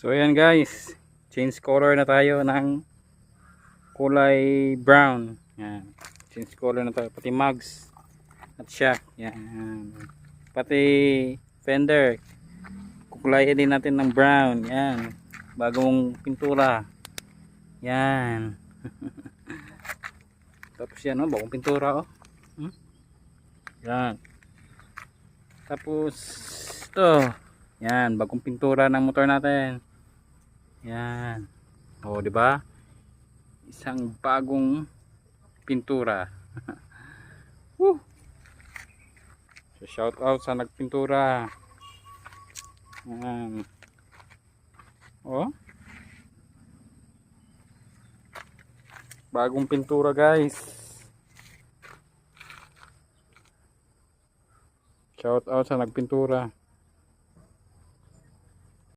So ayan guys, change color na tayo ng kulay brown. Yan. Change color na tayo, pati mugs at shock. Yan. Pati fender. Kukulayan din natin ng brown. Yan. Bagong pintura. Yan. Tapos yan, oh, bagong pintura, oh. Yan. Tapos ito. Yan, bagong pintura ng motor natin. Yan. Oh, di ba? Isang bagong pintura. Woo! So, shout out sa nagpintura. Yan. Oh. Bagong pintura, guys. Shout out sa nagpintura.